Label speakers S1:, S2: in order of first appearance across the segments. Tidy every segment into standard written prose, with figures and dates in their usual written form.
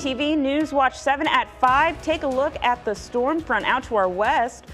S1: TV News Watch 7 at 5. Take a look at the storm front out to our west.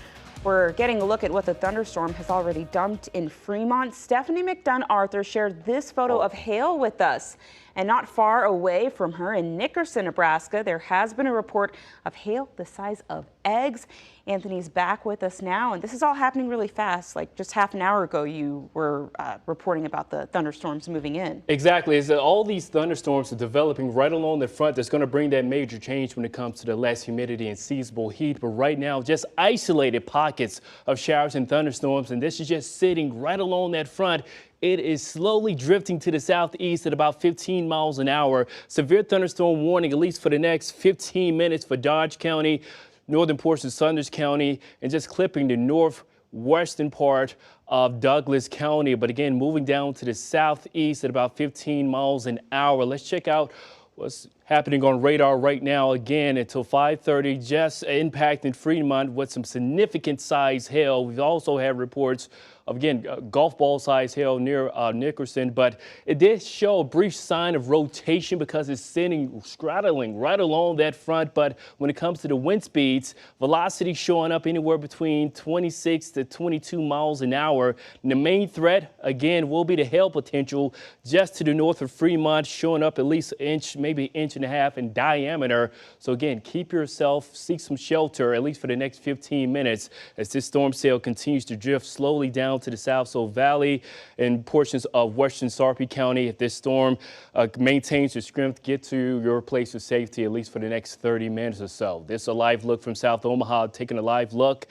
S1: We're getting a look at what the thunderstorm has already dumped in Fremont. Stephanie McDunn Arthur shared this photo of hail with us. And not far away from her in Nickerson, Nebraska, there has been a report of hail the size of eggs. Anthony's back with us now, and this is all happening really fast. Like just half an hour ago, you were reporting about the thunderstorms moving in.
S2: Exactly. Is that all these thunderstorms are developing right along the front. That's going to bring that major change when it comes to the less humidity and seasonable heat. But right now, just isolated pockets of showers and thunderstorms, and this is just sitting right along that front. It is slowly drifting to the southeast at about 15 miles an hour. Severe thunderstorm warning, at least for the next 15 minutes for Dodge County, northern portion of Saunders County, and just clipping the northwestern part of Douglas County. But again, moving down to the southeast at about 15 miles an hour. Let's check out what's happening on radar right now. Again, until 5:30, just impacting Fremont with some significant size hail. We've also had reports of, again, golf ball size hail near Nickerson, but it did show a brief sign of rotation because it's sitting straddling right along that front. But when it comes to the wind speeds, velocity showing up anywhere between 26 to 22 miles an hour. And the main threat, again, will be the hail potential just to the north of Fremont, showing up at least an inch, maybe an inch and a half in diameter. So again, keep yourself, seek some shelter, at least for the next 15 minutes, as this storm cell continues to drift slowly down to the South Sioux Valley and portions of western Sarpy County. If this storm maintains its strength, get to your place of safety at least for the next 30 minutes or so. This is a live look from South Omaha, taking a live look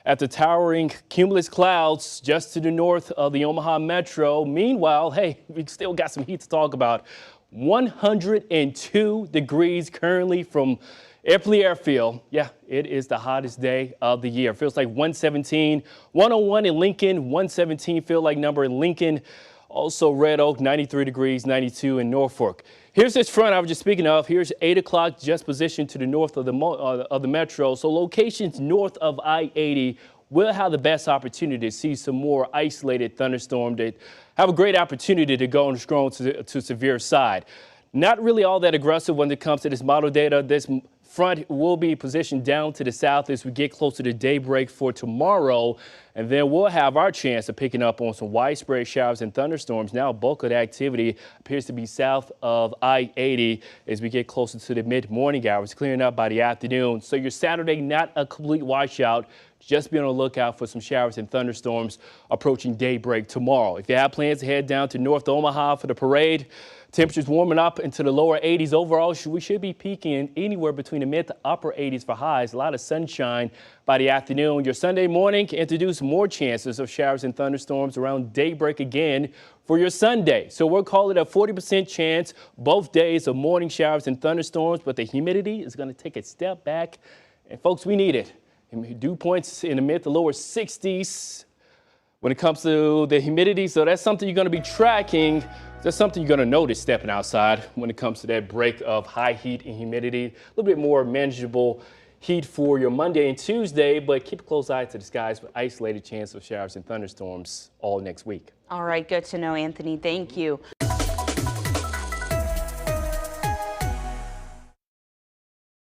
S2: at the towering cumulus clouds just to the north of the Omaha Metro. Meanwhile, hey, we still got some heat to talk about. 102 degrees currently from Eppley Airfield. Yeah, it is the hottest day of the year. Feels like 117, 101 in Lincoln, 117 feel like number in Lincoln. Also Red Oak, 93 degrees, 92 in Norfolk. Here's this front I was just speaking of. Here's 8 o'clock, just positioned to the north of the metro. So locations north of I-80 will have the best opportunity to see some more isolated thunderstorm that have a great opportunity to go on strong to severe side. Not really all that aggressive when it comes to this model data. This front will be positioned down to the south as we get closer to daybreak for tomorrow. And then we'll have our chance of picking up on some widespread showers and thunderstorms. Now, bulk of the activity appears to be south of I-80 as we get closer to the mid-morning hours, clearing up by the afternoon. So your Saturday, not a complete washout. Just be on the lookout for some showers and thunderstorms approaching daybreak tomorrow. If you have plans to head down to North Omaha for the parade, temperatures warming up into the lower 80s overall. We should be peaking anywhere between the mid to upper 80s for highs. A lot of sunshine by the afternoon. Your Sunday morning can introduce more chances of showers and thunderstorms around daybreak again for your Sunday. So we'll call it a 40% chance both days of morning showers and thunderstorms, but the humidity is going to take a step back. And folks, we need it. Dew points in the mid to lower 60s when it comes to the humidity. So that's something you're going to be tracking. That's something you're going to notice stepping outside when it comes to that break of high heat and humidity. A little bit more manageable heat for your Monday and Tuesday, but keep a close eye to the skies with isolated chance of showers and thunderstorms all next week.
S1: All right, good to know, Anthony. Thank you.